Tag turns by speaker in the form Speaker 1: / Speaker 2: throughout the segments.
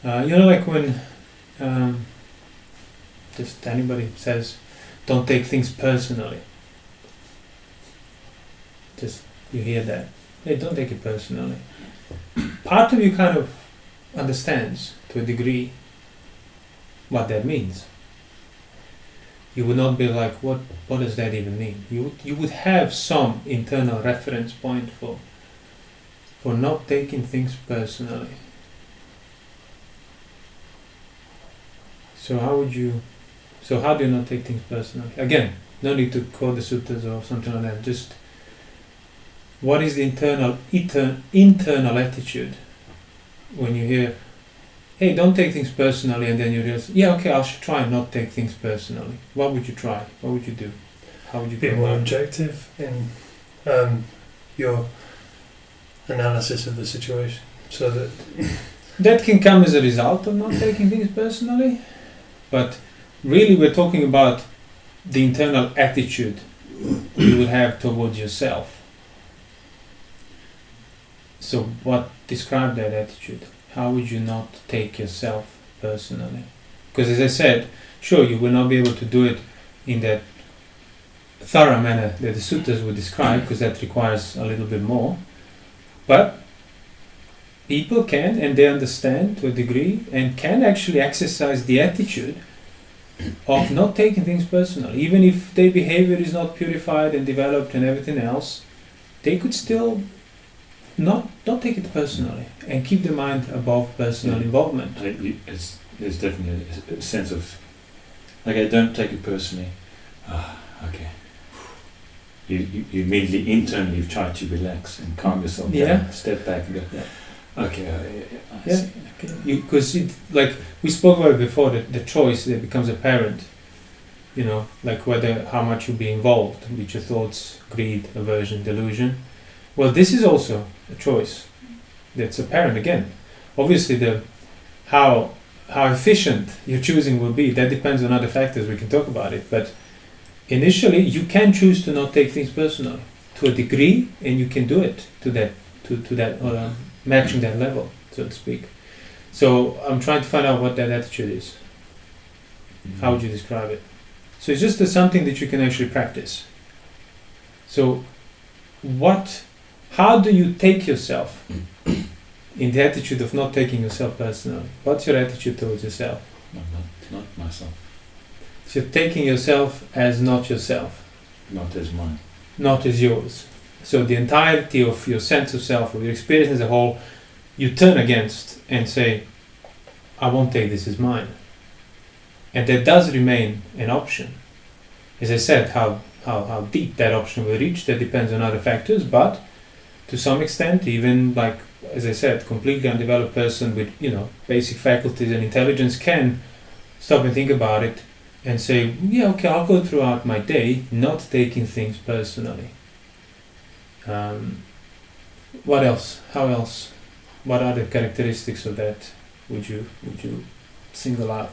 Speaker 1: Like when just anybody says, don't take things personally. Just, you hear that. Hey, don't take it personally. Part of you kind of understands, to a degree, what that means. You would not be like, what does that even mean? You would have some internal reference point for not taking things personally. So how do you not take things personally? Again, no need to quote the suttas or something like that. Just what is the internal attitude when you hear, hey, don't take things personally, and then you realize, yeah, okay, I should try and not take things personally. What would you try? What would you do? How would you
Speaker 2: be more objective in your analysis of the situation, so that
Speaker 1: that can come as a result of not taking things personally, but really we're talking about the internal attitude you will have towards yourself. So what describe that attitude? How would you not take yourself personally? Because as I said, sure, you will not be able to do it in that thorough manner that the suttas would describe, because that requires a little bit more. But people can, and they understand to a degree, and can actually exercise the attitude of not taking things personally. Even if their behavior is not purified and developed and everything else, they could still not take it personally and keep the mind above personal involvement.
Speaker 3: There's definitely a sense of, okay, don't take it personally. Okay. You immediately internally try to relax and calm yourself down, step back and go, okay, I see. Okay.
Speaker 1: Because like we spoke about it before, the choice that becomes apparent, like how much you'll be involved with your thoughts, greed, aversion, delusion. Well, this is also a choice that's apparent again. Obviously, how efficient your choosing will be, that depends on other factors, we can talk about it, but initially you can choose to not take things personally to a degree, and you can do it to that matching that level, so to speak. So I'm trying to find out what that attitude is. How would you describe it? So it's just something that you can actually practice. So how do you take yourself in the attitude of not taking yourself personally? What's your attitude towards yourself?
Speaker 3: Not myself.
Speaker 1: So you're taking yourself as not yourself.
Speaker 3: Not as mine.
Speaker 1: Not as yours. So the entirety of your sense of self, or your experience as a whole, you turn against and say, I won't take this as mine. And that does remain an option. As I said, how deep that option will reach, that depends on other factors, but to some extent, even like, as I said, completely undeveloped person with, basic faculties and intelligence can stop and think about it and say, yeah, okay, I'll go throughout my day not taking things personally. What else? How else? What other characteristics of that would you single out?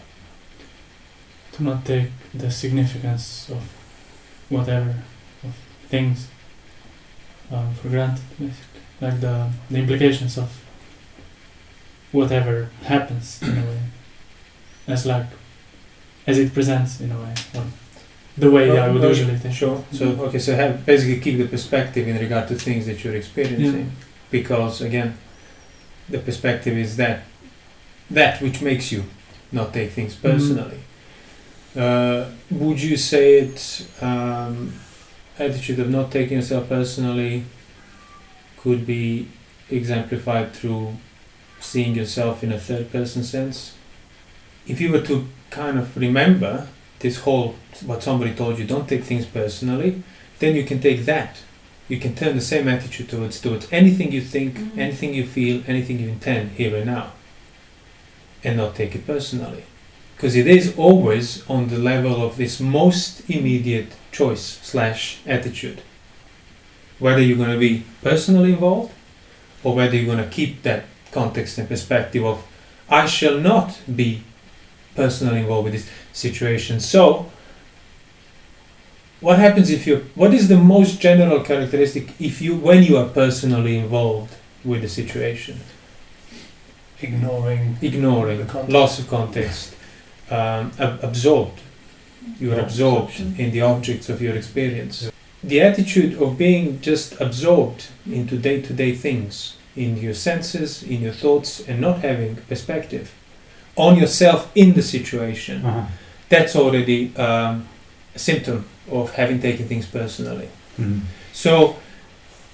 Speaker 4: To not take the significance of whatever, of things for granted, basically. Like the implications of whatever happens in a way, as it presents in a way, or the way I would usually think.
Speaker 1: Sure. So basically keep the perspective in regard to things that you're experiencing, because again, the perspective is that which makes you not take things personally. Would you say it attitude of not taking yourself personally could be exemplified through seeing yourself in a third person sense? If you were to kind of remember this whole, what somebody told you, don't take things personally, then you can take that. You can turn the same attitude towards anything you think, anything you feel, anything you intend here and now, and not take it personally. Because it is always on the level of this most immediate choice / attitude. Whether you're going to be personally involved, or whether you're going to keep that context and perspective of, I shall not be personally involved with this situation. So, what happens what is the most general characteristic when you are personally involved with the situation?
Speaker 2: ignoring the context.
Speaker 1: loss of context, absorbed. You are absorbed in the objects of your experience. The attitude of being just absorbed into day-to-day things, in your senses, in your thoughts, and not having perspective on yourself in the situation, that's already a symptom of having taken things personally. So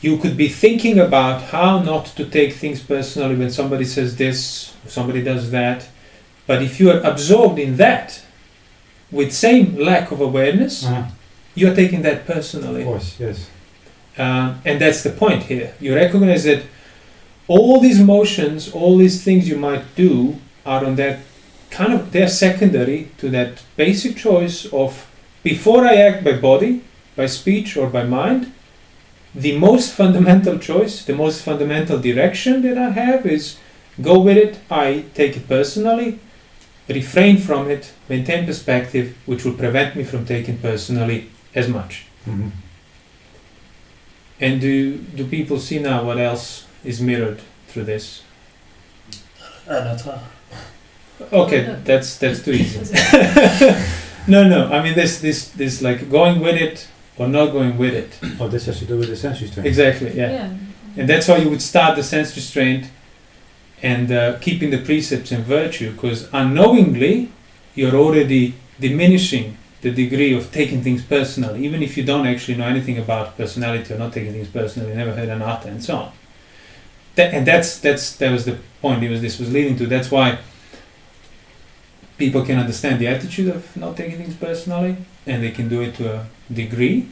Speaker 1: you could be thinking about how not to take things personally when somebody says this, or somebody does that, but if you are absorbed in that, with same lack of awareness, you're taking that personally.
Speaker 5: Of course, yes.
Speaker 1: And that's the point here. You recognize that all these motions, all these things you might do are on that kind of, they're secondary to that basic choice of, before I act by body, by speech or by mind, the most fundamental choice, the most fundamental direction that I have is go with it, I take it personally, refrain from it, maintain perspective, which will prevent me from taking personally as much. And do people see now what else is mirrored through this?
Speaker 2: Anatta.
Speaker 1: Okay, that's too easy. No. I mean, this like going with it or not going with it.
Speaker 5: Oh, this has to do with the sense restraint.
Speaker 1: Exactly. Yeah. And that's why you would start the sense restraint and keeping the precepts in virtue, because unknowingly you're already diminishing the degree of taking things personally, even if you don't actually know anything about personality or not taking things personally, never heard anatta and so on. That was the point this was leading to. That's why people can understand the attitude of not taking things personally, and they can do it to a degree.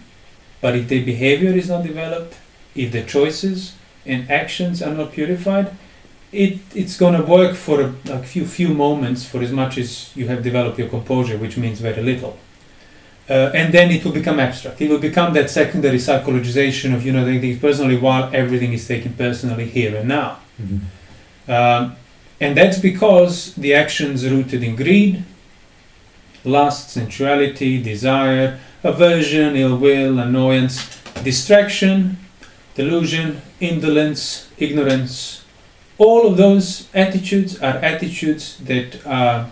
Speaker 1: But if their behavior is not developed, if their choices and actions are not purified, it's going to work for a few moments, for as much as you have developed your composure, which means very little. And then it will become abstract. It will become that secondary psychologization of taking things personally while everything is taken personally here and now. And that's because the actions rooted in greed, lust, sensuality, desire, aversion, ill will, annoyance, distraction, delusion, indolence, ignorance, all of those attitudes are attitudes that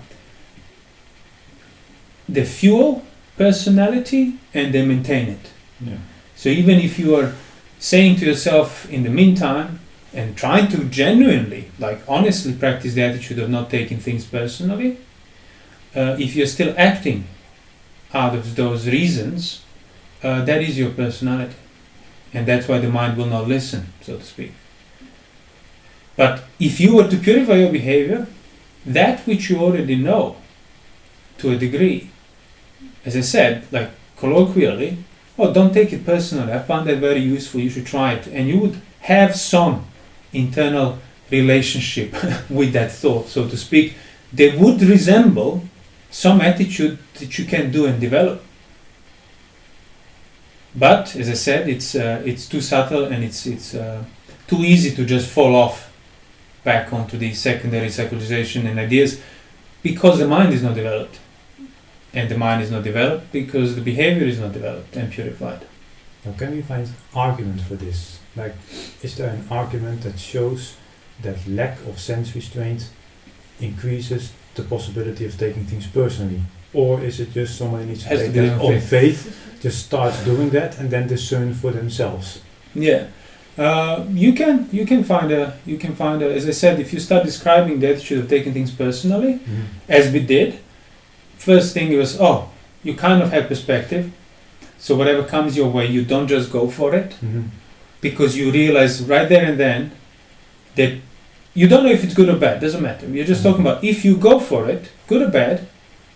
Speaker 1: they fuel personality and they maintain it. So even if you are saying to yourself in the meantime and trying to genuinely, honestly practice the attitude of not taking things personally, if you're still acting out of those reasons, that is your personality. And that's why the mind will not listen, so to speak. But if you were to purify your behavior, that which you already know to a degree, as I said, colloquially, don't take it personally, I found that very useful, you should try it. And you would have some internal relationship with that thought, so to speak. They would resemble some attitude that you can do and develop. But, as I said, it's too subtle and it's too easy to just fall off back onto the secondary psychologization and ideas because the mind is not developed. And the mind is not developed because the behavior is not developed and purified.
Speaker 5: Now, can we find argument for this? Is there an argument that shows that lack of sense restraint increases the possibility of taking things personally? Or is it just somebody needs to take that on faith, just starts doing that and then discern for themselves?
Speaker 1: Yeah. You can find a, as I said, if you start describing the attitude of taking things personally, as we did, first thing was, you kind of have perspective, so whatever comes your way, you don't just go for it, because you realize right there and then that you don't know if it's good or bad, doesn't matter. You're just talking about if you go for it, good or bad,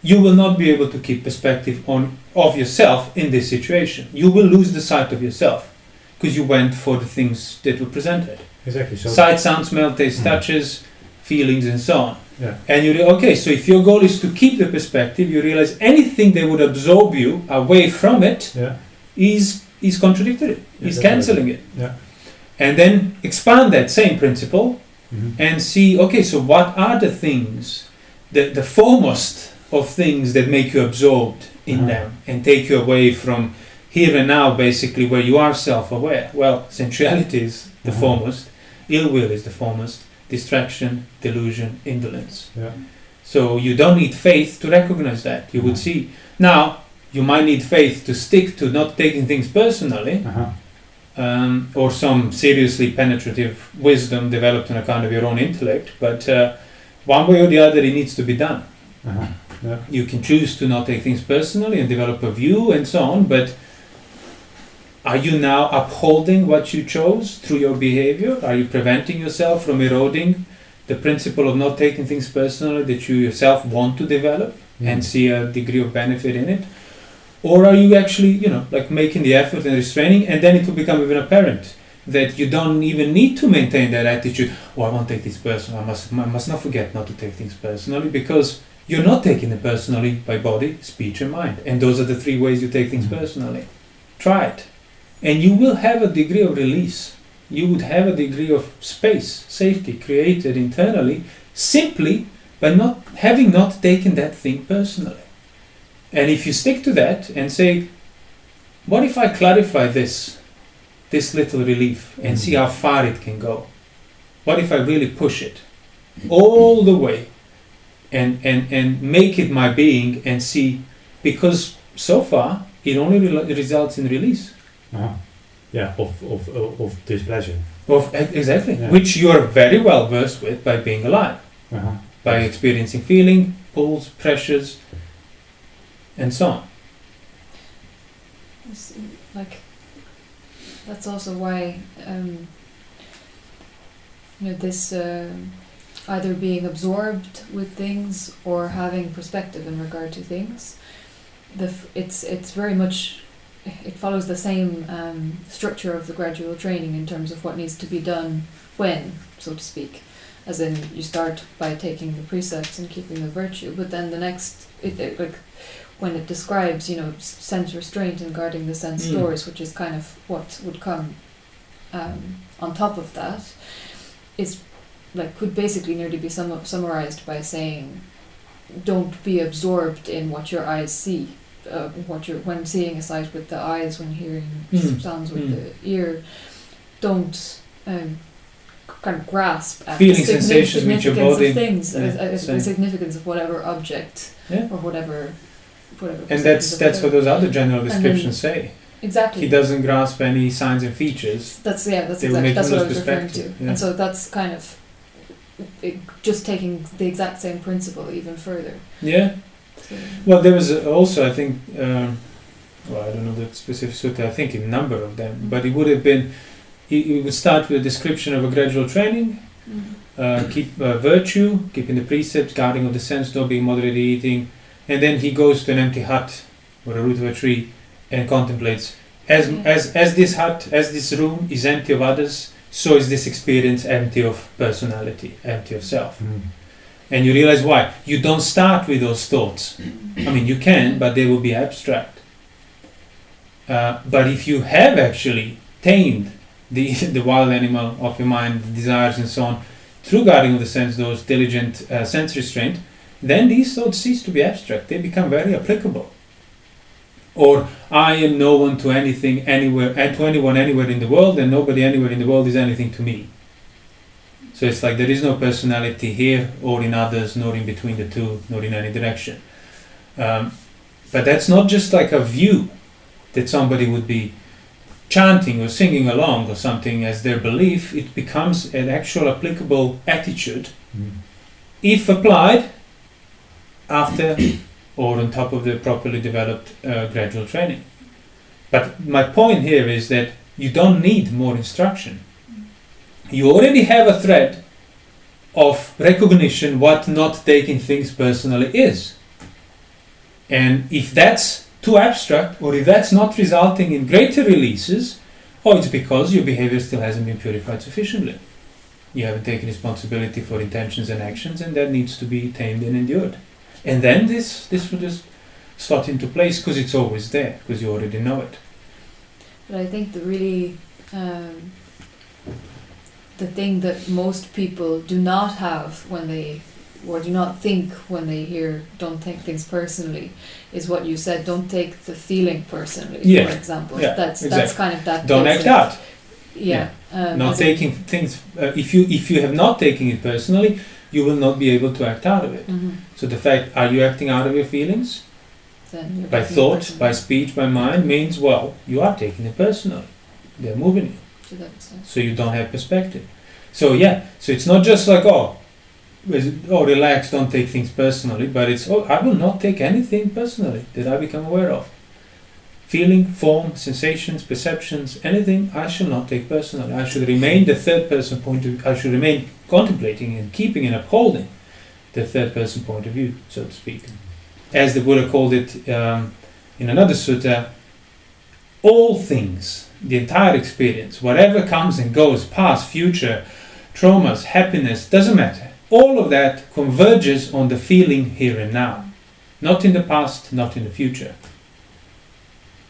Speaker 1: you will not be able to keep perspective of yourself in this situation. You will lose the sight of yourself because you went for the things that were presented.
Speaker 5: Exactly. So
Speaker 1: sight, sound, smell, taste, touches, feelings, and so on.
Speaker 5: Yeah.
Speaker 1: And so if your goal is to keep the perspective, you realize anything that would absorb you away from it is contradictory, is cancelling it.
Speaker 5: Yeah.
Speaker 1: And then expand that same principle and see, so what are the things, the foremost of things that make you absorbed in them and take you away from here and now, basically, where you are self-aware? Well, sensuality is the foremost, ill will is the foremost, distraction, delusion, indolence.
Speaker 5: Yeah.
Speaker 1: So you don't need faith to recognize that. You would see. Now, you might need faith to stick to not taking things personally, or some seriously penetrative wisdom developed on account of your own intellect, but one way or the other it needs to be done.
Speaker 5: Yeah.
Speaker 1: You can choose to not take things personally and develop a view and so on, but are you now upholding what you chose through your behavior? Are you preventing yourself from eroding the principle of not taking things personally that you yourself want to develop and see a degree of benefit in it? Or are you actually, like making the effort and restraining, and then it will become even apparent that you don't even need to maintain that attitude, oh, I won't take this personally, I must not forget not to take things personally, because you're not taking it personally by body, speech and mind. And those are the three ways you take things personally. Try it. And you will have a degree of release. You would have a degree of space, safety created internally, simply by not taken that thing personally. And if you stick to that and say, what if I clarify this little relief and see how far it can go? What if I really push it all the way and make it my being and see, because so far it only results in release.
Speaker 5: Yeah, of displeasure.
Speaker 1: Exactly,
Speaker 5: Yeah.
Speaker 1: which you are very well versed with by being alive, by experiencing feeling, pulls, pressures, and so on.
Speaker 6: It's like, that's also why this either being absorbed with things or having perspective in regard to things, it's very much, it follows the same structure of the gradual training in terms of what needs to be done when, so to speak. As in, you start by taking the precepts and keeping the virtue, but then the next, when it describes, sense restraint and guarding the sense doors, which is kind of what would come on top of that, is could basically nearly be summarized by saying, don't be absorbed in what your eyes see. When seeing a sight with the eyes, when hearing sounds with the ear, don't kind of grasp at
Speaker 1: feeling
Speaker 6: the
Speaker 1: sensations with your
Speaker 6: significance
Speaker 1: body,
Speaker 6: of things, the significance of whatever object or whatever.
Speaker 1: And that's what those other general descriptions say.
Speaker 6: Exactly.
Speaker 1: He doesn't grasp any signs and features.
Speaker 6: That's what I was referring to.
Speaker 1: Yeah.
Speaker 6: And so that's kind of just taking the exact same principle even further.
Speaker 1: Yeah.
Speaker 6: So.
Speaker 1: Well, there was also, I think, I don't know the specific sutta, I think a number of them, but it would have been, he would start with a description of a gradual training, keep virtue, keeping the precepts, guarding of the sense door, being moderate eating, and then he goes to an empty hut or a root of a tree and contemplates, as this hut, as this room is empty of others, so is this experience empty of personality, empty of self. And you realize why. You don't start with those thoughts. I mean, you can, but they will be abstract. But if you have actually tamed the wild animal of your mind, the desires and so on, through guarding of the sense doors, diligent sense restraint, then these thoughts cease to be abstract. They become very applicable. Or, I am no one to anything anywhere, and to anyone anywhere in the world, and nobody anywhere in the world is anything to me. So it's like there is no personality here, or in others, nor in between the two, nor in any direction. But that's not just like a view that somebody would be chanting or singing along or something as their belief. It becomes an actual applicable attitude if applied after or on top of the properly developed gradual training. But my point here is that you don't need more instruction. You already have a thread of recognition what not taking things personally is. And if that's too abstract, or if that's not resulting in greater releases, it's because your behavior still hasn't been purified sufficiently. You haven't taken responsibility for intentions and actions, and that needs to be tamed and endured. And then this will just slot into place because it's always there, because you already know it.
Speaker 6: But I think the really the thing that most people do not have when they, or do not think when they hear don't take things personally, is what you said, don't take the feeling personally, for example.
Speaker 1: Yeah,
Speaker 6: that's
Speaker 1: exactly.
Speaker 6: kind of that.
Speaker 1: Don't act out.
Speaker 6: Yeah.
Speaker 1: Not
Speaker 6: as in-
Speaker 1: taking things. If you have not taken it personally, you will not be able to act out of it.
Speaker 6: Mhm.
Speaker 1: So the fact, are you acting out of your feelings
Speaker 6: Then you're
Speaker 1: by
Speaker 6: taking it
Speaker 1: thought,
Speaker 6: personally.
Speaker 1: by speech, by mind? Means, well, you are taking it personally. They're moving you,
Speaker 6: To that extent.
Speaker 1: so you don't have perspective. So yeah, so it's not just like relax, don't take things personally, but it's I will not take anything personally that I become aware of. Feeling, form, sensations, perceptions, anything I shall not take personally. I should remain the third person point of view. I should remain contemplating and keeping and upholding the third person point of view, so to speak. As the Buddha called it in another sutta, all things, the entire experience, whatever comes and goes, past, future, traumas, happiness, doesn't matter. All of that converges on the feeling here and now. Not in the past, not in the future.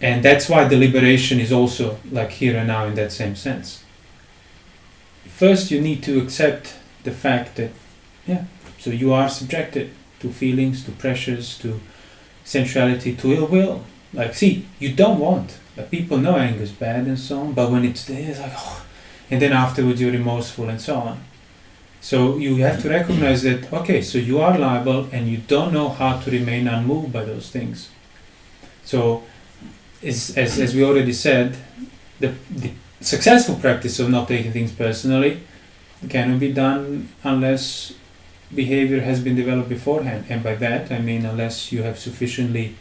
Speaker 1: And that's why the liberation is also like here and now in that same sense. First you need to accept the fact that, so you are subjected to feelings, to pressures, to sensuality, to ill will. Like, see, you don't want, like people know anger is bad and so on, but when it's there, it's like, and then afterwards you're remorseful and so on. So you have to recognize that, okay, so you are liable and you don't know how to remain unmoved by those things. So, as we already said, the successful practice of not taking things personally cannot be done unless behavior has been developed beforehand. And by that I mean unless you have sufficiently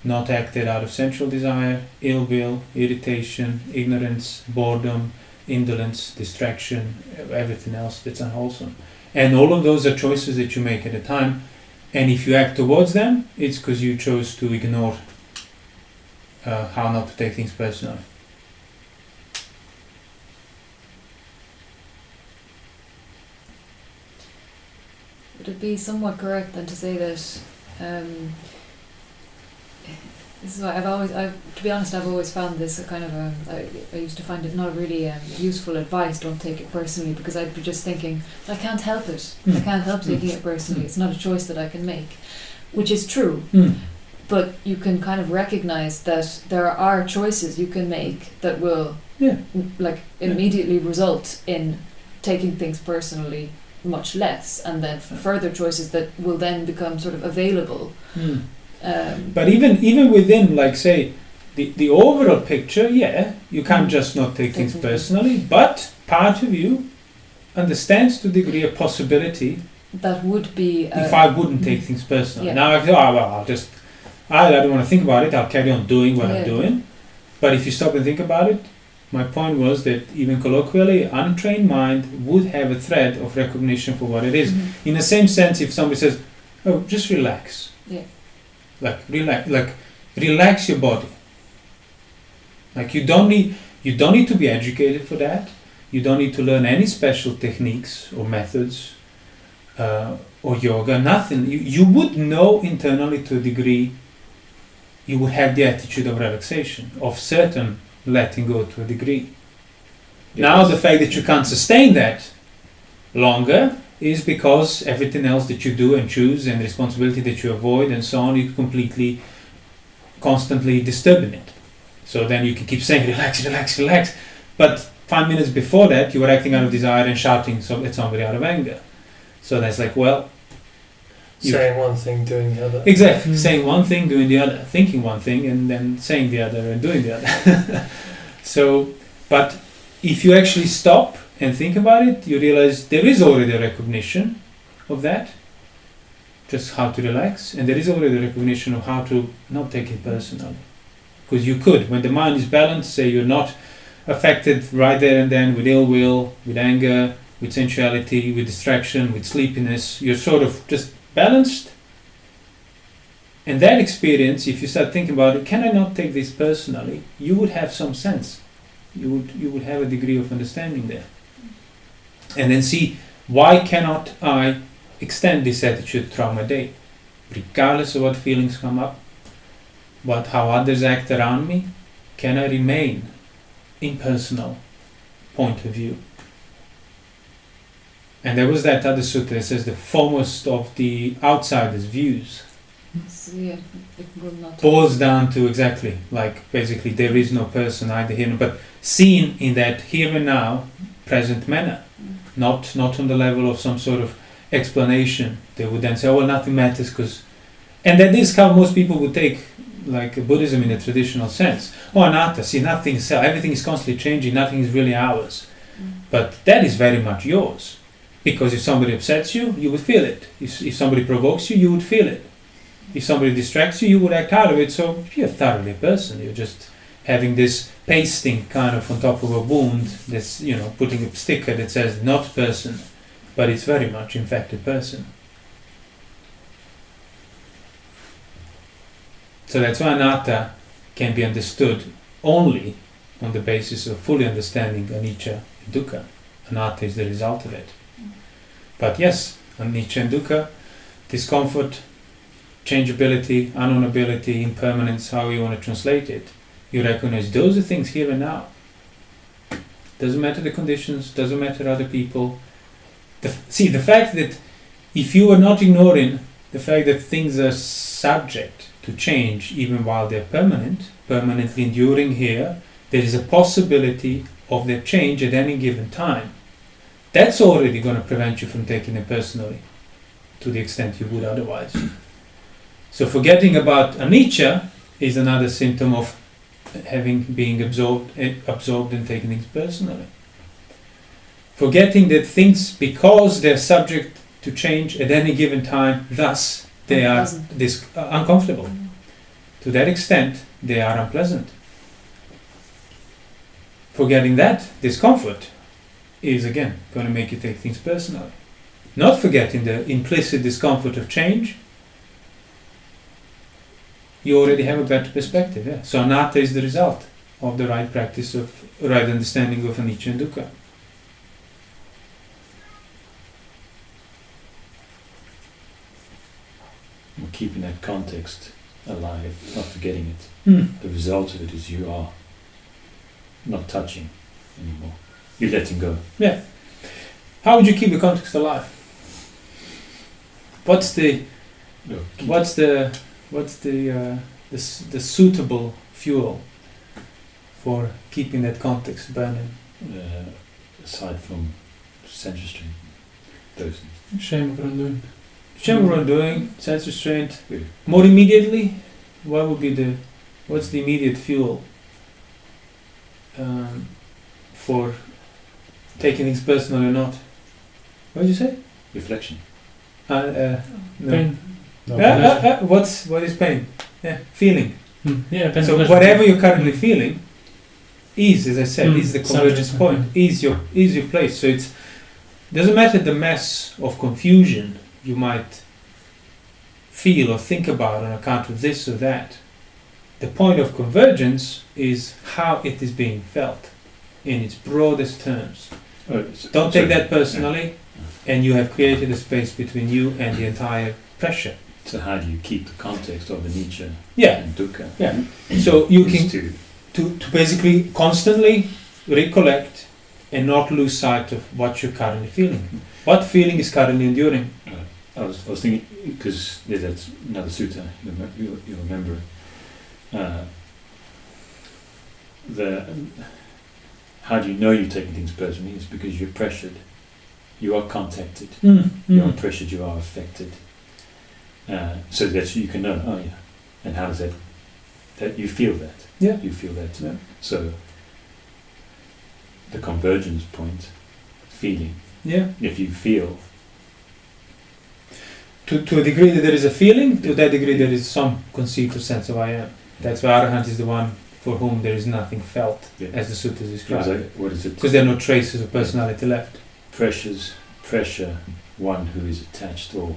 Speaker 1: not acted out of sensual desire, ill will, irritation, ignorance, boredom, indolence, distraction, everything else that's unwholesome. And all of those are choices that you make at a time. And if you act towards them, it's because you chose to ignore how not to take things personally.
Speaker 6: Would it be somewhat correct then to say that this is why to be honest, I've always found this a kind of I used to find it not really useful advice, don't take it personally, because I'd be just thinking, I can't help it. I can't help taking it personally. It's not a choice that I can make, which is true. But you can kind of recognize that there are choices you can make that will immediately result in taking things personally much less, and then further choices that will then become sort of available.
Speaker 1: But even within, like, say, the overall picture, you can't just not take things personally, but part of you understands to a degree a possibility
Speaker 6: that would be
Speaker 1: if I wouldn't take things personally.
Speaker 6: Yeah.
Speaker 1: Now I go, I don't want to think about it, I'll carry on doing what I'm doing. But if you stop and think about it, my point was that even colloquially, untrained mind would have a thread of recognition for what it is. In the same sense, if somebody says, "Oh, just relax," relax your body. Like you don't need to be educated for that. You don't need to learn any special techniques or methods or yoga. Nothing. You would know internally to a degree. You would have the attitude of relaxation, of certain letting go to a degree. Yes. Now the fact that you can't sustain that longer is because everything else that you do and choose and responsibility that you avoid and so on, you're completely, constantly disturbing it. So then you can keep saying relax, relax, relax. But 5 minutes before that, you were acting out of desire and shouting at somebody out of anger. So that's like, well...
Speaker 2: saying one thing, doing the other.
Speaker 1: Exactly. Saying one thing, doing the other. Thinking one thing and then saying the other and doing the other. So, but if you actually stop and think about it, you realize there is already a recognition of that. Just how to relax. And there is already a recognition of how to not take it personally. Because you could, when the mind is balanced, say you're not affected right there and then with ill will, with anger, with sensuality, with distraction, with sleepiness. You're sort of just balanced. And that experience, if you start thinking about it, can I not take this personally? You would have some sense. You would have a degree of understanding there. And then see, why cannot I extend this attitude throughout my day? Regardless of what feelings come up, how others act around me, can I remain impersonal point of view? And there was that other sutta that says the foremost of the outsider's views
Speaker 6: Yeah, it will not.
Speaker 1: boils down to exactly, like, basically there is no person either here, but seen in that here and now, present manner. Not on the level of some sort of explanation. They would then say, oh, well, nothing matters because... And that is how most people would take, like, Buddhism in a traditional sense. Oh, anatta, see, nothing is self, everything is constantly changing, nothing is really ours. But that is very much yours. Because if somebody upsets you, you would feel it. If somebody provokes you, you would feel it. If somebody distracts you, you would act out of it. So you're thoroughly a person. You're just having this pasting kind of on top of a wound, this, putting a sticker that says not person, but it's very much in fact a person. So that's why anatta can be understood only on the basis of fully understanding anicca and dukkha. Anatta is the result of it. But yes, anicca and dukkha, discomfort, changeability, unknowability, impermanence, how you want to translate it, you recognize those are things here and now. Doesn't matter the conditions, doesn't matter other people. The fact that if you are not ignoring the fact that things are subject to change even while they're permanently enduring here, there is a possibility of their change at any given time. That's already going to prevent you from taking it personally to the extent you would otherwise. So forgetting about anicca is another symptom of being absorbed and taking things personally. Forgetting that things, because they're subject to change at any given time, thus they are uncomfortable. To that extent, they are unpleasant. Forgetting that discomfort is again going to make you take things personally. Not forgetting the implicit discomfort of change, you already have a better perspective. Yeah? So anatta is the result of the right practice of right understanding of anicca and dukkha.
Speaker 3: We're keeping that context alive, not forgetting it. The result of it is you are not touching anymore. You're letting go.
Speaker 1: Yeah. How would you keep the context alive? What's the suitable fuel for keeping that context burning?
Speaker 3: Aside from sense restraint, those things.
Speaker 4: Shame of wrongdoing.
Speaker 1: Shame of wrongdoing, sense restraint.
Speaker 3: Yeah.
Speaker 1: More immediately, what's the immediate fuel for taking things personal or not? What did you say?
Speaker 3: Reflection.
Speaker 1: No.
Speaker 4: Pain.
Speaker 5: No,
Speaker 1: What is pain? Yeah, feeling.
Speaker 4: Yeah, pain.
Speaker 1: So
Speaker 4: and pleasure.
Speaker 1: whatever you're currently feeling is, as I said, is the convergence
Speaker 4: Subject.
Speaker 1: point, is your place. So it doesn't matter the mess of confusion you might feel or think about on account of this or that. The point of convergence is how it is being felt in its broadest terms. Don't take that personally, and you have created a space between you and the entire pressure.
Speaker 3: So how do you keep the context of anicca
Speaker 1: Yeah.
Speaker 3: and dukkha?
Speaker 1: Yeah. So you
Speaker 3: Is
Speaker 1: can to basically constantly recollect and not lose sight of what you're currently feeling. What feeling is currently enduring?
Speaker 3: I was thinking, because that's another sutta, you remember. How do you know you're taking things personally? It's because you're pressured. You are contacted. You are pressured, you are affected. So that you can know, oh yeah. And how does that you feel that?
Speaker 1: Yeah.
Speaker 3: You feel that.
Speaker 1: Yeah.
Speaker 3: So the convergence point, feeling.
Speaker 1: Yeah.
Speaker 3: If you feel,
Speaker 1: To a degree that there is a feeling, to that degree there is some conceived or sense of I am. That's why Arahant is the one for whom there is nothing felt,
Speaker 3: Yeah.
Speaker 1: as the suttas describe.
Speaker 3: what is it?
Speaker 1: Because there are no traces of personality left.
Speaker 3: Pressure one who is attached or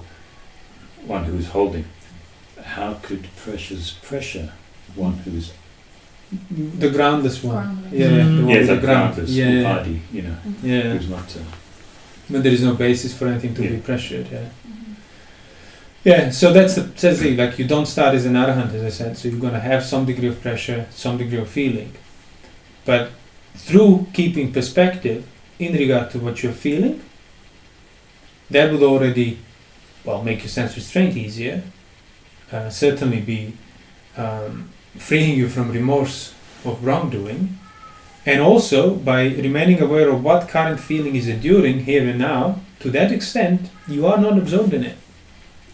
Speaker 3: one who is holding. How could pressure one who is
Speaker 1: The groundless one.
Speaker 6: Groundless.
Speaker 1: Yeah, the one with the
Speaker 3: that
Speaker 1: ground.
Speaker 3: groundless
Speaker 1: Yeah,
Speaker 3: party,
Speaker 1: yeah.
Speaker 3: who's not.
Speaker 1: But there is no basis for anything to be
Speaker 3: Yeah.
Speaker 1: pressured. Yeah. Yeah, so that's the thing. Like, you don't start as an arahant, as I said. So you're going to have some degree of pressure, some degree of feeling. But through keeping perspective in regard to what you're feeling, that would already, make your sense restraint easier. certainly be freeing you from remorse of wrongdoing, and also by remaining aware of what current feeling is enduring here and now. To that extent, you are not absorbed in it,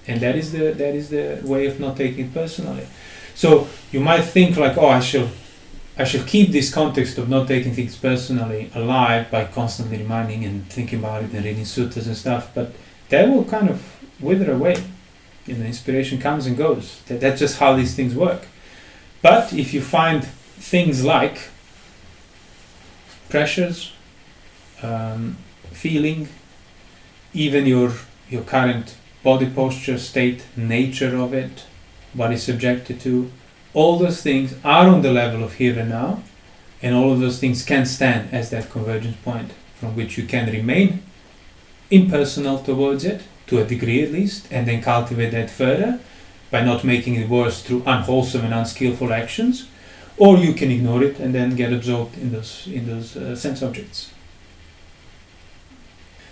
Speaker 1: and that is the way of not taking it personally. So you might think like, oh, I shall keep this context of not taking things personally alive by constantly reminding and thinking about it and reading suttas and stuff, but that will kind of wither away. Inspiration comes and goes. That's just how these things work. But if you find things like pressures, feeling, even your current body posture, state, nature of it, what is subjected to, all those things are on the level of here and now, and all of those things can stand as that convergence point from which you can remain impersonal towards it, to a degree at least, and then cultivate that further by not making it worse through unwholesome and unskillful actions, or you can ignore it and then get absorbed in those sense objects.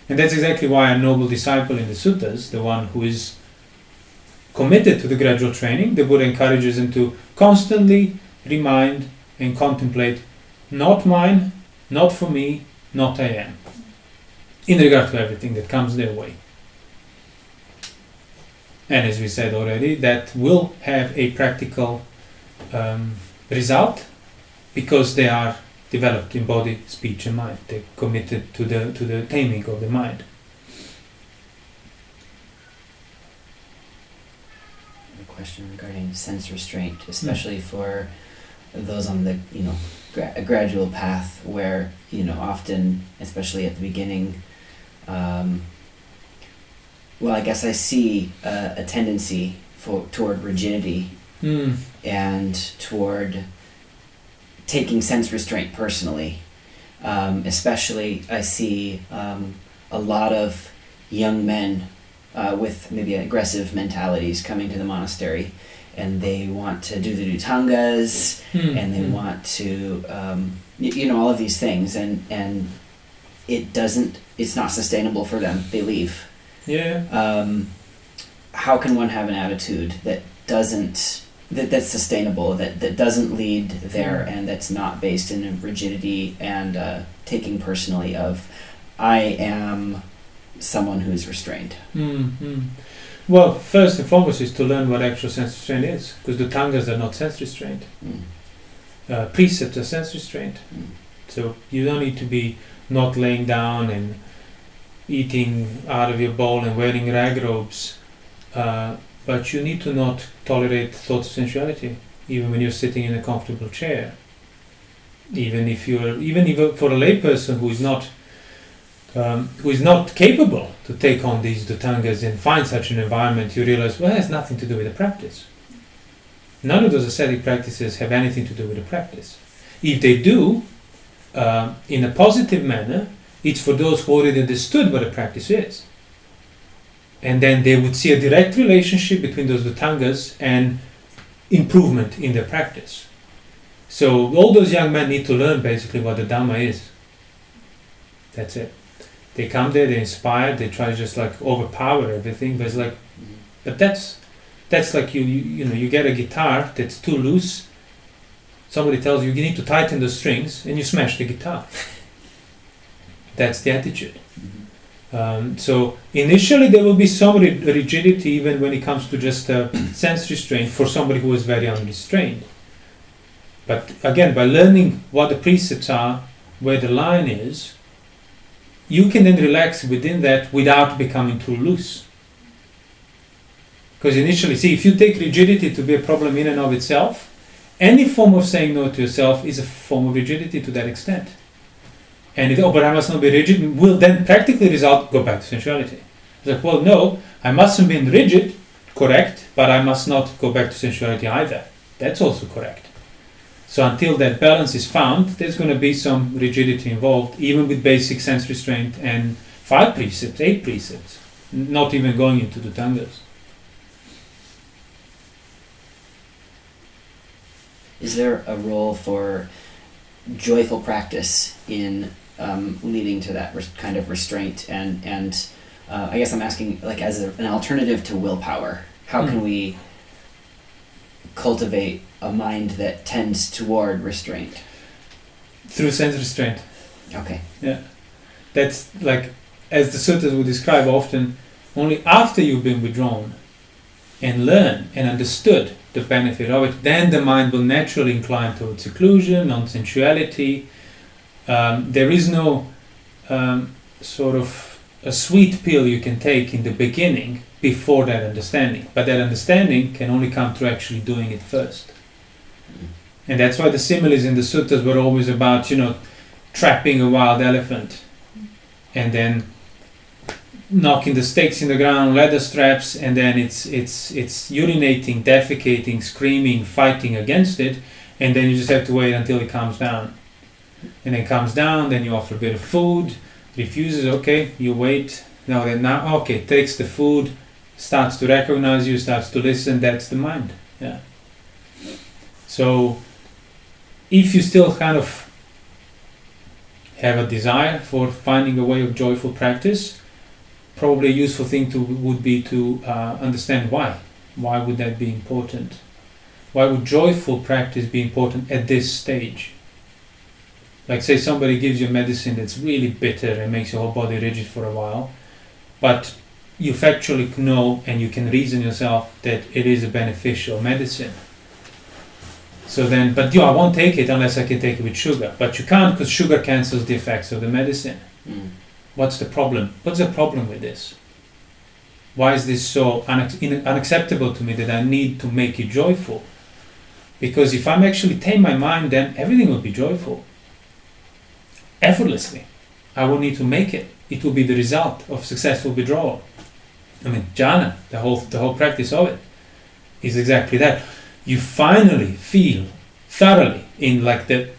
Speaker 1: And that's exactly why a noble disciple in the suttas, the one who is committed to the gradual training, the Buddha encourages him to constantly remind and contemplate, not mine, not for me, not I am, in regard to everything that comes their way. And as we said already, that will have a practical result, because they are developed in body, speech and mind. They're committed to the taming of the mind.
Speaker 7: A question regarding sense restraint, especially for those on the a gradual path, where often, especially at the beginning, well, I guess I see a tendency toward rigidity and toward taking sense restraint personally. Especially, I see a lot of young men with maybe aggressive mentalities coming to the monastery, and they want to do the dhutangas, and they want to, all of these things, and it's not sustainable for them. They leave.
Speaker 1: Yeah.
Speaker 7: How can one have an attitude that's sustainable, that doesn't lead there, and that's not based in rigidity and taking personally of, I am someone who's restrained?
Speaker 1: Well, first and foremost is to learn what actual sense restraint is, because the tangas are not sense restraint. Precepts are sense restraint. So you don't need to be not laying down and eating out of your bowl and wearing rag robes, but you need to not tolerate thoughts of sensuality, even when you're sitting in a comfortable chair. Even for a layperson who is not capable to take on these dhutangas and find such an environment, you realize, well, it has nothing to do with the practice. None of those ascetic practices have anything to do with the practice. If they do, in a positive manner, it's for those who already understood what a practice is. And then they would see a direct relationship between those dhutangas and improvement in their practice. So all those young men need to learn basically what the Dhamma is. That's it. They come there, they're inspired, they try to just like overpower everything, but it's like, but that's like you get a guitar that's too loose. Somebody tells you need to tighten the strings, and you smash the guitar. That's the attitude. So initially there will be some rigidity, even when it comes to just sense restraint for somebody who is very unrestrained. But again, by learning what the precepts are, where the line is, you can then relax within that without becoming too loose. Because initially, see, if you take rigidity to be a problem in and of itself, any form of saying no to yourself is a form of rigidity to that extent. And but I must not be rigid, will then practically go back to sensuality. It's like, well, no, I mustn't be rigid, correct, but I must not go back to sensuality either. That's also correct. So until that balance is found, there's going to be some rigidity involved, even with basic sense restraint and 5 precepts, 8 precepts, not even going into the dhutangas.
Speaker 7: Is there a role for joyful practice in leading to that kind of restraint? And I guess I'm asking, like, as an alternative to willpower, how can we cultivate a mind that tends toward restraint?
Speaker 1: Through sense restraint.
Speaker 7: Okay.
Speaker 1: That's like, as the sutras would describe often, only after you've been withdrawn and learned and understood the benefit of it, then the mind will naturally incline towards seclusion, non-sensuality. There is no sort of a sweet pill you can take in the beginning before that understanding, but that understanding can only come through actually doing it first. And that's why the similes in the sutras were always about, trapping a wild elephant and then knocking the stakes in the ground, leather straps, and then it's urinating, defecating, screaming, fighting against it, and then you just have to wait until it calms down. And then it calms down, then you offer a bit of food, refuses, okay, you wait, okay, takes the food, starts to recognize you, starts to listen, that's the mind. Yeah. So if you still kind of have a desire for finding a way of joyful practice, probably a useful thing would be to understand why. Why would that be important? Why would joyful practice be important at this stage? Like, say somebody gives you medicine that's really bitter and makes your whole body rigid for a while, but you factually know and you can reason yourself that it is a beneficial medicine. So then, I won't take it unless I can take it with sugar. But you can't, because sugar cancels the effects of the medicine. What's the problem? What's the problem with this? Why is this so unacceptable to me that I need to make it joyful? Because if I'm actually tame my mind, then everything will be joyful. Effortlessly. I won't need to make it. It will be the result of successful withdrawal. I mean, jhana, the whole practice of it, is exactly that. You finally feel thoroughly in like the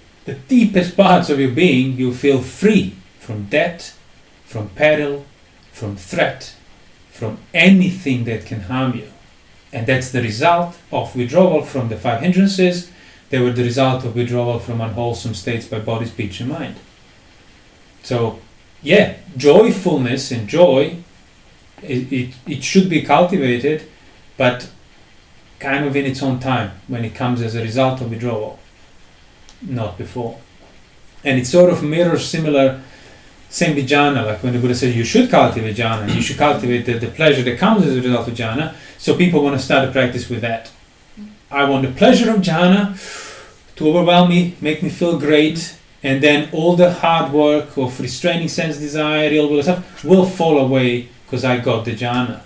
Speaker 1: deepest parts of your being, you feel free from debt, from peril, from threat, from anything that can harm you. And that's the result of withdrawal from the 5 hindrances. They were the result of withdrawal from unwholesome states by body, speech and mind. So, yeah, joyfulness and joy, it should be cultivated, but kind of in its own time, when it comes as a result of withdrawal, not before. And it sort of mirrors similar, same with jhana, like when the Buddha said you should cultivate jhana, you should cultivate the pleasure that comes as a result of jhana, so people want to start a practice with that. I want the pleasure of jhana to overwhelm me, make me feel great, and then all the hard work of restraining sense desire, ill will, stuff will fall away because I got the jhana.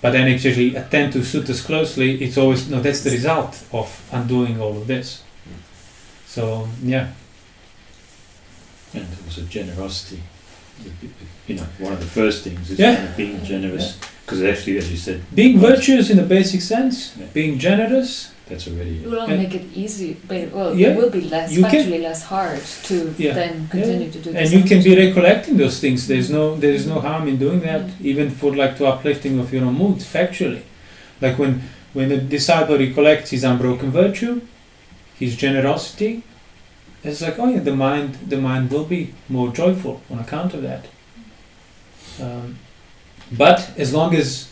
Speaker 1: But then actually attend to suttas closely, it's always, no, that's the result of undoing all of this. So, yeah.
Speaker 3: And also generosity. One of the first things is kind of being generous. Because actually, as you said...
Speaker 1: Being virtuous in the basic sense, being generous...
Speaker 3: That's already...
Speaker 6: It will only make it easy, but it will be factually less hard to then continue to do this.
Speaker 1: And you can be recollecting those things. There is no harm in doing that, even for to uplifting of your own mood, factually. Like when the disciple recollects his unbroken virtue, his generosity, it's like, the mind will be more joyful on account of that. But as long as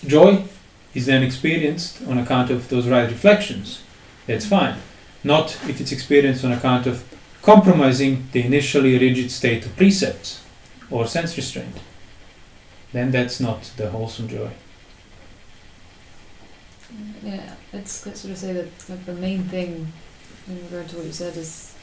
Speaker 1: joy is then experienced on account of those right reflections, that's fine. Not if it's experienced on account of compromising the initially rigid state of precepts or sense restraint. Then that's not the wholesome joy.
Speaker 6: Yeah, let's sort of say that the main thing in regard to what you said is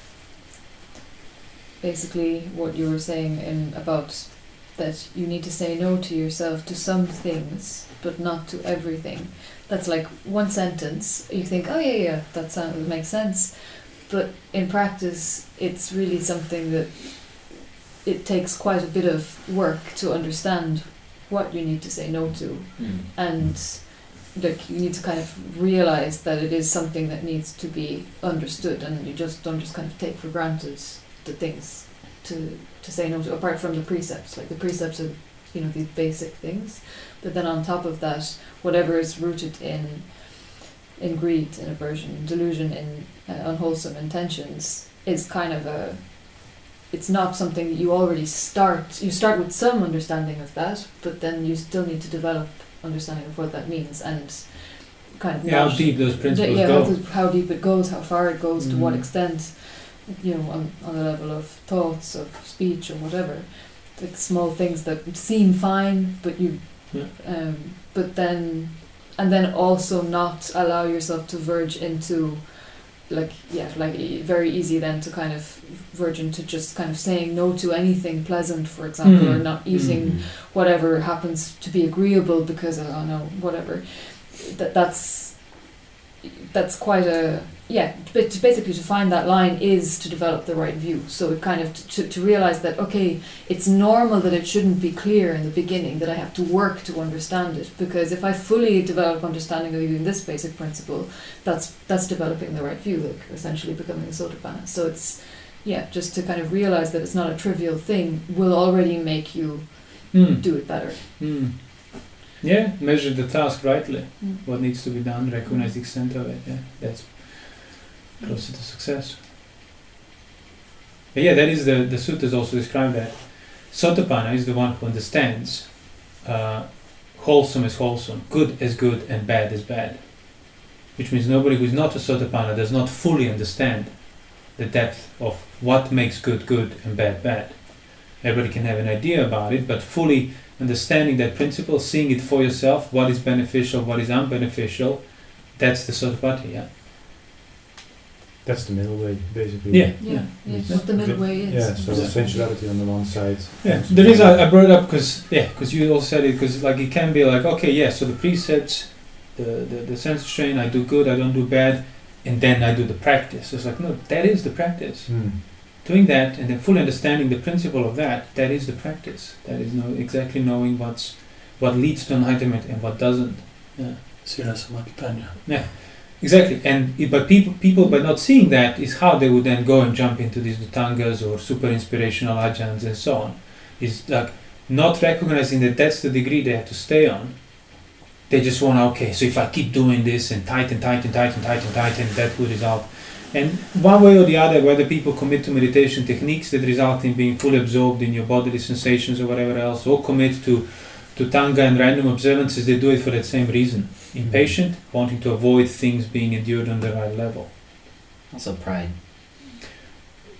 Speaker 6: basically what you were saying about that you need to say no to yourself to some things, but not to everything. That's like one sentence. You think, that makes sense. But in practice, it's really something that it takes quite a bit of work to understand what you need to say no to. And you need to kind of realize that it is something that needs to be understood, and you just don't just kind of take for granted the things to say no to, apart from the precepts. Like the precepts are, these basic things, but then on top of that, whatever is rooted in greed, in aversion, delusion, in unwholesome intentions, is kind of it's not something that you already start. You start with some understanding of that, but then you still need to develop understanding of what that means, and kind of
Speaker 1: how
Speaker 6: not-
Speaker 1: deep those principles
Speaker 6: yeah,
Speaker 1: go.
Speaker 6: how deep it goes, how far it goes, to what
Speaker 1: Mhm.
Speaker 6: extent, on the level of thoughts, of speech, or whatever. Like small things that seem fine, but but then also not allow yourself to verge into, very easy then to kind of verge into just kind of saying no to anything pleasant, for example, or not eating whatever happens to be agreeable because whatever. That's quite a but basically to find that line is to develop the right view. So it kind of to realize that okay, it's normal that it shouldn't be clear in the beginning, that I have to work to understand it, because if I fully develop understanding of even this basic principle, that's developing the right view, like essentially becoming a sotapanna. So it's just to kind of realize that it's not a trivial thing will already make you do it better.
Speaker 1: Yeah, measure the task rightly.
Speaker 6: Mm.
Speaker 1: What needs to be done, recognize the extent of it. Yeah, that's closer to success. But that is the sutras also describe that. Sotapanna is the one who understands wholesome is wholesome, good is good, and bad is bad. Which means nobody who is not a sotapanna does not fully understand the depth of what makes good good and bad bad. Everybody can have an idea about it, but fully understanding that principle, seeing it for yourself, what is beneficial, what is unbeneficial, that's the Sotapanna, yeah.
Speaker 5: That's the middle way, basically.
Speaker 6: Yeah, what the middle way is.
Speaker 5: Yeah, so sensuality on the one side.
Speaker 1: Yeah, the reason I brought it up because you all said it, because it can be like, okay, so the precepts, the sense restraint, I do good, I don't do bad, and then I do the practice. So it's like, no, that is the practice. Doing that and then fully understanding the principle of that is the practice. That is exactly knowing what leads to enlightenment and what doesn't. Yeah. Yeah, exactly. But people by not seeing that is how they would then go and jump into these Dhutangas or super inspirational ajahns and so on. Is like not recognizing that that's the degree they have to stay on. They just want so if I keep doing this and tighten, that will result. And one way or the other, whether people commit to meditation techniques that result in being fully absorbed in your bodily sensations or whatever else, or commit to Tanga and random observances, they do it for that same reason. Impatient, wanting to avoid things being endured on the right level.
Speaker 7: Also pride.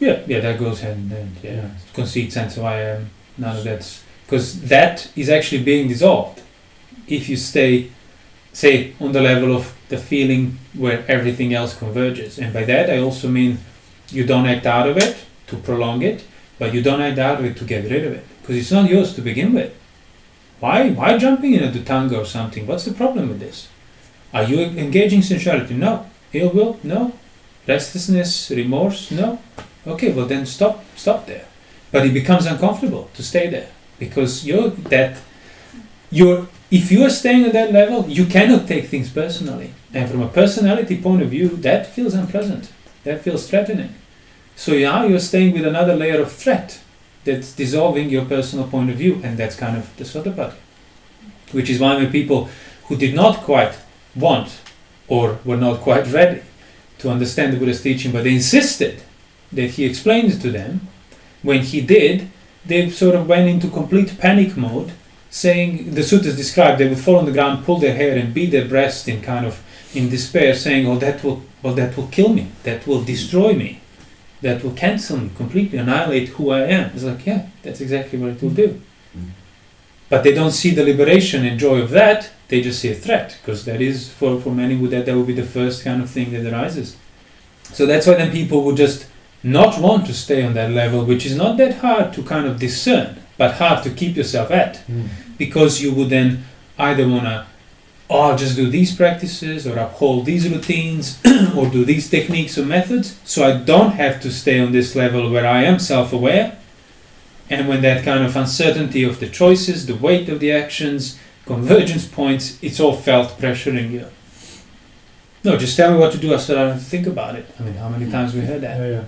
Speaker 1: Yeah, that goes hand in hand. Conceit, sense of I am, none of that's... Because that is actually being dissolved if you stay, say, on the level of the feeling where everything else converges. And by that I also mean you don't act out of it to prolong it, but you don't act out of it to get rid of it, because it's not yours to begin with. Why jumping in a Dhutanga or something? What's the problem with this? Are you engaging sensuality? No. Ill will? No. Restlessness, remorse? No. Okay, well then stop there. But it becomes uncomfortable to stay there, because if you are staying at that level, you cannot take things personally. And from a personality point of view, that feels unpleasant. That feels threatening. So now you're staying with another layer of threat that's dissolving your personal point of view, and that's kind of the Sotapanna. Which is why when people who did not quite want or were not quite ready to understand the Buddha's teaching, but they insisted that he explained it to them, when he did, they sort of went into complete panic mode, saying, the sutras describe, they would fall on the ground, pull their hair and beat their breast in despair, saying, that will kill me, that will destroy me, that will cancel me completely, annihilate who I am. It's like, that's exactly what it will do. But they don't see the liberation and joy of that, they just see a threat, because that is, for many, that will be the first kind of thing that arises. So that's why then people would just not want to stay on that level, which is not that hard to kind of discern, but hard to keep yourself at, because you would then either want to just do these practices or uphold these routines or do these techniques or methods, so I don't have to stay on this level where I am self-aware, and when that kind of uncertainty of the choices, the weight of the actions, convergence points, it's all felt pressuring you. No, just tell me what to do so I don't have to think about it. I mean, how many times we heard that?
Speaker 5: Yeah.